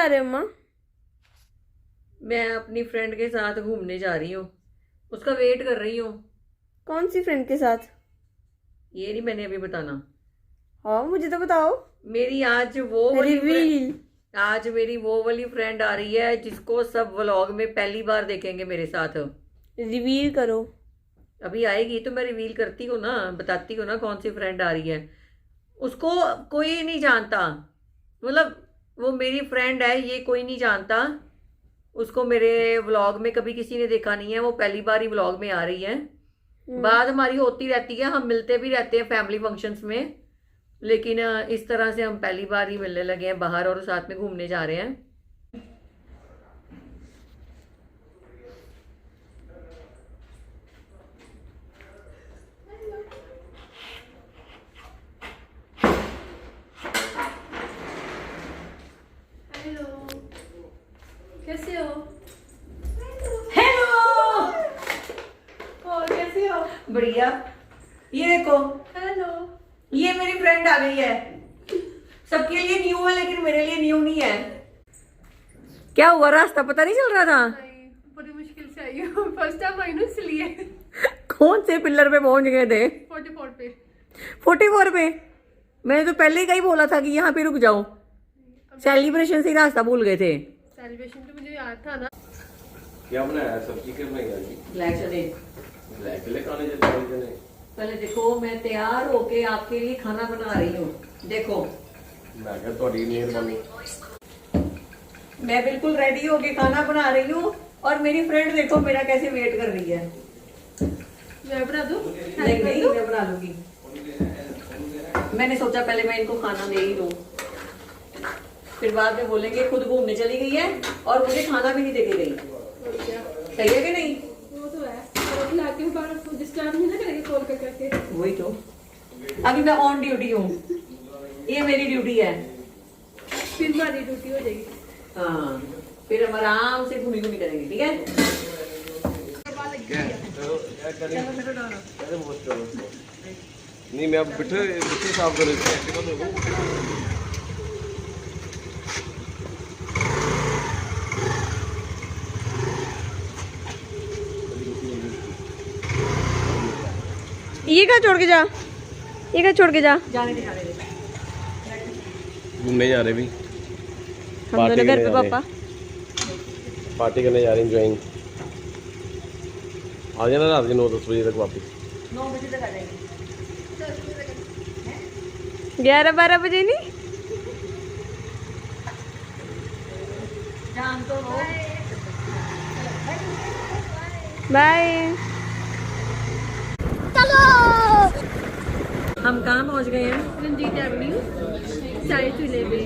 रहे हो अम्मा? मैं अपनी फ्रेंड के साथ घूमने जा रही हूँ, उसका वेट कर रही हूँ। कौन सी फ्रेंड के साथ? ये नहीं मैंने अभी बताना। हाँ मुझे तो बताओ। मेरी आज मेरी वो वाली फ्रेंड आ रही है जिसको सब व्लॉग में पहली बार देखेंगे मेरे साथ। रिवील करो। अभी आएगी तो मैं रिवील करती हूँ ना, बताती हूँ ना कौन सी फ्रेंड आ रही है। उसको कोई नहीं जानता, मतलब वो मेरी फ्रेंड है, ये कोई नहीं जानता उसको। मेरे व्लॉग में कभी किसी ने देखा नहीं है, वो पहली बार ही व्लॉग में आ रही है। बात हमारी होती रहती है, हम मिलते भी रहते हैं फैमिली फंक्शंस में, लेकिन इस तरह से हम पहली बार ही मिलने लगे हैं बाहर और साथ में घूमने जा रहे हैं। हेलो, कैसे हो? हेलो, और कैसे हो? बढ़िया। ये देखो, हेलो। ये मेरी फ्रेंड आ गई है। सबके लिए न्यू है लेकिन मेरे लिए न्यू नहीं है। क्या हुआ, रास्ता पता नहीं चल रहा था? नहीं, बड़ी मुश्किल से आई हूँ। फर्स्ट टाइम आई हूँ इसलिए। कौन से पिलर पे पहुंच गए थे? 44 पे। 44 पे? मैंने तो पहले ही कहीं बोला था कि यहाँ पे रुक जाओ। सेलिब्रेशन से ही रास्ता भूल गए थे। सेलिब्रेशन तो मुझे याद था ना। क्या बनाया है? सब्जी क्या बनाई है? ब्लैक चने। ब्लैक चले खाने जैसे ने। पहले देखो, मैं तैयार होके आपके लिए खाना बना रही हूँ। देखो, मैं क्या थोड़ी मेहरबानी। मैं बिल्कुल रेडी होके खाना बना रही हूँ और मेरी फ्रेंड देखो मेरा कैसे वेट कर रही है। मैं बना दूँ? नहीं नहीं, मैं बना लूंगी। मैंने सोचा पहले मैं इनको खाना दे ही दूँ, फिर बाद में बोलेंगे खुद घूमने चली गई है और मुझे खाना भी नहीं देके गई। सही है कि नहीं? वो तो है। और लाके बार डिस्टर्ब नहीं ना करेंगे कॉल कर करके। वही तो। अभी मैं ऑन ड्यूटी हूँ, ये मेरी ड्यूटी है। फिर हमारी ड्यूटी हो जाएगी। हाँ, फिर हम आराम से घूमी घूमी करेंगे, ठीक है? नहीं मैं अब बिठे साफ कर देते। ये कहाँ छोड़ के जा, ये कहाँ छोड़ के जा। जाने दे, जाने दे। घूमने जा रहे भी। हम दोनों घर पे पापा। पार्टी करने जा रहे हैं, एंजॉयिंग। आ जाना रात के 9-10 बजे तक वापस। 9 बजे तक आ जाएंगे। 11-12 बजे नहीं। जान तो लो। बाय। हम कहाँ पहुँच गए हैं? रंजीत एवेन्यू, चाय चूल्हे पे।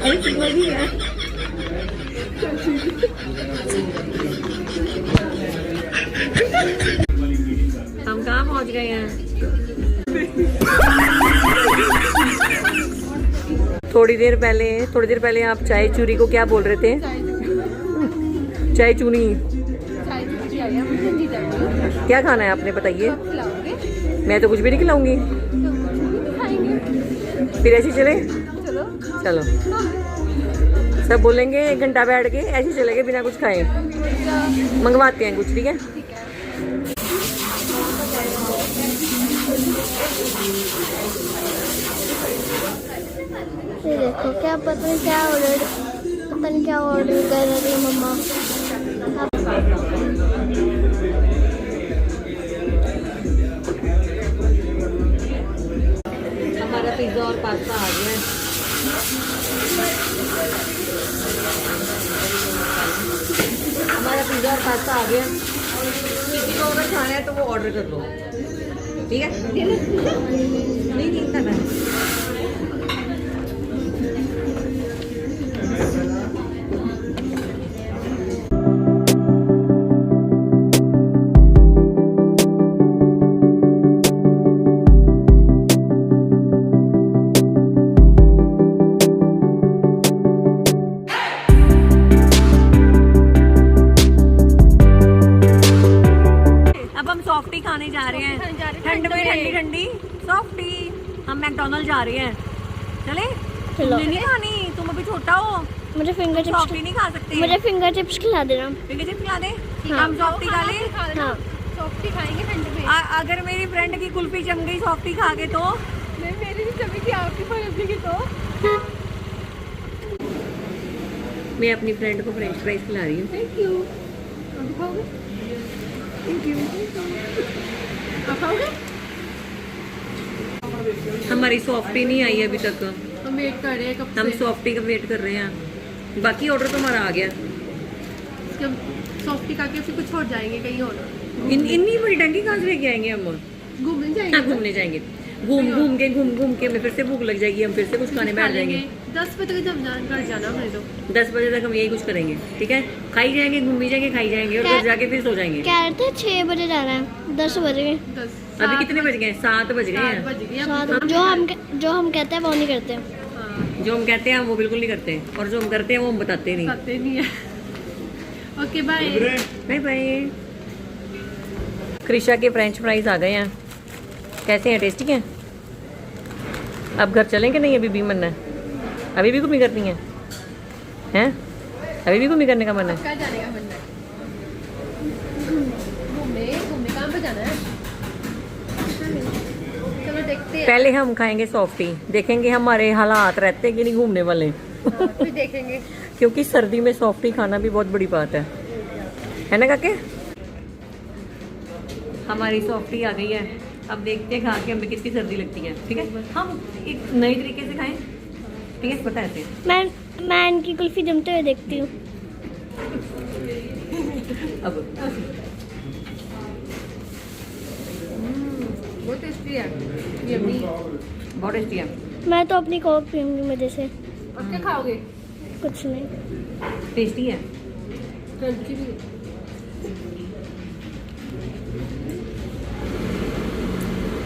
अरे सिग्नल भी है। हम कहाँ पहुँच गए हैं? थोड़ी देर पहले आप चाय चूरी को क्या बोल रहे थे? चाय चूनी। चाय चूल्हे आई है रंजीत एवेन्यू। क्या खाना है आपने बताइए? खिलाओगे? मैं तो कुछ भी नहीं खिलाऊंगी। तो खाएंगे। फिर ऐसे चले? चलो। चलो, सब बोलेंगे 1 घंटा बैठ के ऐसे चलेंगे बिना कुछ खाए। मंगवाते हैं कुछ, ठीक है? ये देखो क्या पता नहीं क्या ऑर्डर कर रही है मम्मा। हमारा पिज्जा और पास्ता आ गया है। हमारा पिज्जा और पास्ता आ गया। किसी को अगर खाना है तो वो ऑर्डर कर लो, ठीक है? नहीं करना है। सॉफ्टी खाने जा रहे हैं, ठंड में ठंडी ठंडी सॉफ्टी। हम मैकडोनल्ड जा रहे हैं, चले? चलो तुमने नहीं खानी, तुम अभी छोटा हो, मुझे फिंगर चिप्स सॉफ्टी नहीं खा सकते। मुझे फिंगर चिप्स खिला देना। फिंगर चिप्स खिला दे, हाँ। हम सॉफ्टी खा ले। हाँ सॉफ्टी खाएंगे ठंड में। अगर मेरी फ्रेंड की कुल्फी जम गई सॉफ्टी खा के तो नहीं मेरी भी जमी थी आपकी फैमिली की तो। मैं अपनी फ्रेंड को फ्रेंच फ्राइज खिला रही हूँ। Thank you. आप खाओगे? Thank you. आप खाओगे? हमारी सॉफ्टी नहीं आई अभी तक, हम वेट कर रहे हैं कब हम से। सॉफ्टी का वेट कर रहे हैं। बाकी ऑर्डर तो हमारा आ गया। इसके हम सॉफ्टी खा के फिर कुछ और जाएंगे कहीं और। इतनी बड़ी टंकी कहाँ से लेके आएंगे हम? घूमने जाएंगे। हाँ, घूमने जाएंगे। घूम घूम के हमें फिर से भूख लग जाएगी, हम फिर से कुछ खाने बैठ जाएंगे। 10 बजे तक जब घर जाना हमने तो। 10 बजे तक हम यही कुछ करेंगे, ठीक है? खाई जाएंगे, घूमी जाएंगे, खाई जाएंगे और क्या? घर जाके फिर सो जाएंगे। कह रहे थे 6 बजे जाना है, 10 बज गए। 10 अभी कितने बज गए? 7 बज गए 7 हैं। बज गए। सात- जो हम कहते हैं वो नहीं करते। हाँ जो हम कहते हैं वो बिल्कुल नहीं करते, और जो हम करते हैं वो हम बताते नहीं। खाते नहीं है। Okay bye. Bye bye. Krisha के फ्रेंच फ्राइज आ गए हैं। कैसे हैं? टेस्टी हैं? अब घर चलें कि नहीं? अभी भी मन है? अभी भी घूमी करनी है? हैं? अभी भी घूमी करने का मन है? कहाँ जाने का मन है? घूमने घूमने कहाँ पे जाना है? चलो देखते हैं। पहले हम खाएंगे सॉफ्टी, देखेंगे हमारे हालात रहते हैं कि नहीं घूमने वाले। हाँ, फिर देखेंगे। क्योंकि सर्दी में सॉफ्टी खाना भी बहुत बड़ी बात है ना काके? हमारी सॉफ्टी आ गई है, अब देखते हैं खा के हमें कितनी सर्दी लगती है। ठीक है, हम एक नई तरीके से खाएं, ठीक है? पता है ऐसे मैं इनकी कुल्फी जमते हुए देखती हूँ। अब बहुत टेस्टी है। यम्मी। बहुत टेस्टी है। मैं तो अपनी कोक पीऊंगी मजे से। अब क्या खाओगे? कुछ नहीं। टेस्टी है। क्रंची भी।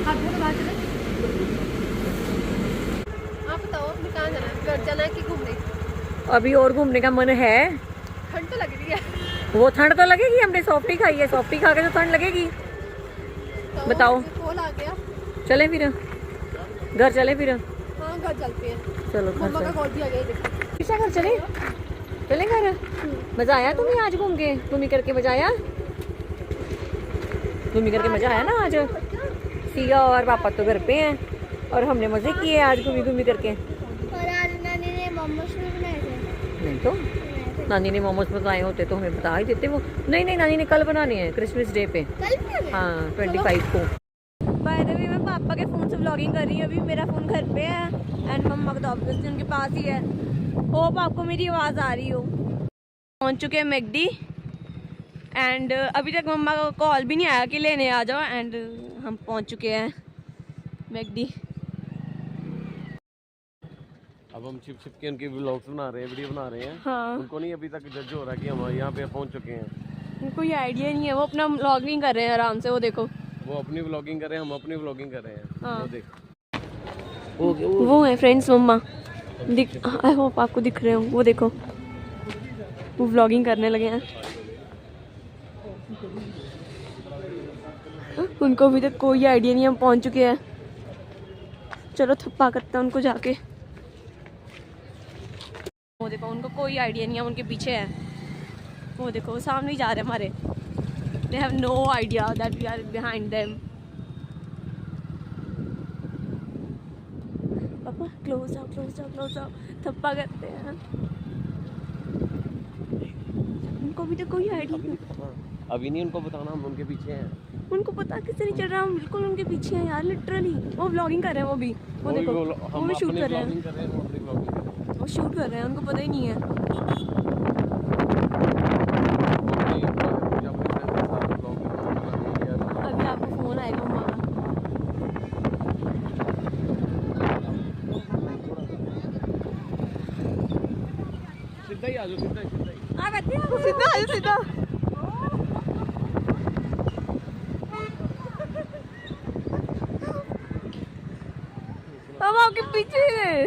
आप थोड़ा बात करें। आप बताओ मैं कहाँ जाना है? घर जाना है कि घूमने? अभी और घूमने का मन है। ठंड तो लग रही है। वो ठंड तो लगेगी, हमने सॉफ्टी खाई है, सॉफ्टी खा के तो ठंड लगेगी। तो बताओ। कॉल आ गया। चले फिर घर, चले फिर। हाँ घर चलते हैं। चलो मम्मा का घर कॉल भी आ गया देखो। कृषा घर चले, चले घर। मजा आया तुम्हें आज घूम के? घूमी करके मजा आया? घूमी करके मजा आया ना आज? सिया और पापा तो घर पे हैं और हमने मजे किए आज घूमी घूमी करके। और आज नानी ने मोमोज भी बनाए थे। नहीं तो नानी ने मोमोज बनाए होते तो हमें बता ही देते वो। नहीं, नानी ने कल बनाने हैं, क्रिसमस डे पे। कल बनाए? हाँ, 25 को। बाय द वे मैं पापा के फ़ोन से व्लॉगिंग कर रही हूँ। अभी मेरा फ़ोन घर पे है एंड मम्मा का तो ऑब्वियसली उनके पास ही है। होप आपको मेरी आवाज़ आ रही हो। पहुँच चुके हैं मैकडी एंड अभी तक मम्मा का कॉल भी नहीं आया कि लेने आ जाओ एंड हम पहुँच चुके हैं मैकडी। अब हम छिप छिप के उनके व्लॉग्स बना रहे हैं, वीडियो बना रहे हैं। हाँ, उनको नहीं अभी तक जज हो रहा कि हम यहाँ पे पहुँच चुके हैं। उनको ये आइडिया नहीं है, वो अपना व्लॉगिंग कर रहे हैं आराम से। वो देखो, वो अपनी व्लॉगिंग कर रहे हैं, हम अपनी व्लॉगिंग कर रहे हैं। हाँ। वो देख वो है फ्रेंड्स मम्मा। आई होप आपको दिख रहे हो। वो देखो, वो व्लॉगिंग करने लगे हैं। उनको अभी तक कोई आइडिया नहीं, हम पहुंच चुके हैं। चलो थप्पा करते हैं उनको जाके। वो देखो, उनको कोई आइडिया नहीं है, उनके पीछे है। वो देखो, वो सामने ही जा रहे हैं हमारे। They have no idea that we are behind them. पापा क्लोज आओ, थप्पा करते हैं। उनको अभी तक कोई आइडिया नहीं। अभी नहीं उनको बताना हम उनके पीछे हैं। उनको पता किससे नहीं चल रहा, हम बिल्कुल उनके पीछे हैं यार, लिटरली। वो व्लॉगिंग कर रहे हैं, वो भी। वो देखो, वो भी शूट कर रहे हैं। हम अपनी व्लॉगिंग कर रहे हैं। वो शूट कर रहे हैं, उनको पता ही नहीं है। अभी आपको फोन आएगा मम्मा का। सीधा ही आ जाओ, सीधा ही। सीधा। हम आपके पीछे हैं।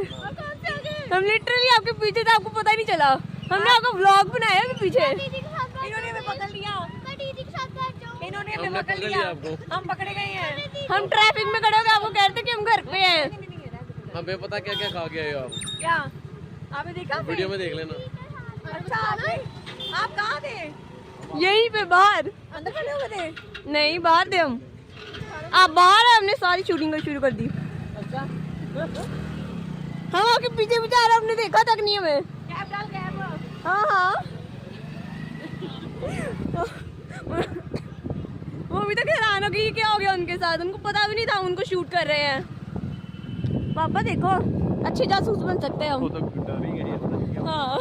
हम लिटरली आपके पीछे थे, आपको पता ही नहीं चला। हमने आपका व्लॉग बनाया अभी पीछे। इन्होंने हमें पकड़ लिया, इन्होंने हमें पकड़ लिया। हम पकड़े गए हैं। हम ट्रैफिक में खड़े हो गए, आपको कह रहे थे कि हम घर पे हैं। हमें पता क्या क्या खा के आए हो आप, क्या आपने देखा? वीडियो में देख लेना। अच्छा आप कहाँ थे? यहीं पे बाहर अंदर खड़े हुए थे? नहीं बाहर थे हम। आप बाहर है, हमने सारी शूटिंग शुरू कर दी। अच्छा हाँ आपके पीछे पीछे आ रहा, हमने देखा तक नहीं हमें। कैब डाल कैब। हाँ हाँ वो अभी तक हैरान हो गई क्या हो गया उनके साथ, उनको पता भी नहीं था उनको शूट कर रहे हैं। पापा देखो अच्छे जासूस बन सकते हैं हम। वो तो डर ही गई है। हाँ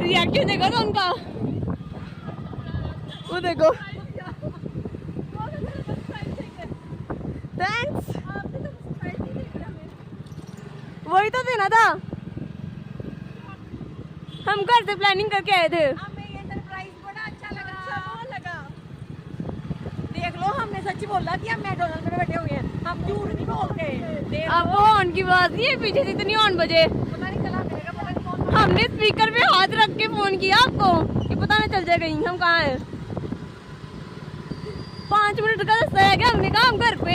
रिएक्शन देखो ना उनका, वो देखो। थैंक्स, वही तो देना था, हम घर से प्लानिंग करके आए थे। हमें ये सरप्राइज बड़ा अच्छा लगा। देख लो हमने सच बोला कि हम मैकडॉनल्ड में बैठे हुए हैं, हम झूठ नहीं बोलते। अब वो ऑन की बात नहीं है, पीछे से इतनी ऑन बजे। पता नहीं चला मेरा, पता नहीं कौन। हमने स्पीकर पे हाथ रख के फोन किया आपको कि पता ना चल जाए कहीं हम कहाँ हैं। 5 मिनट का रास्ता है क्या, हमने कहा हम घर पे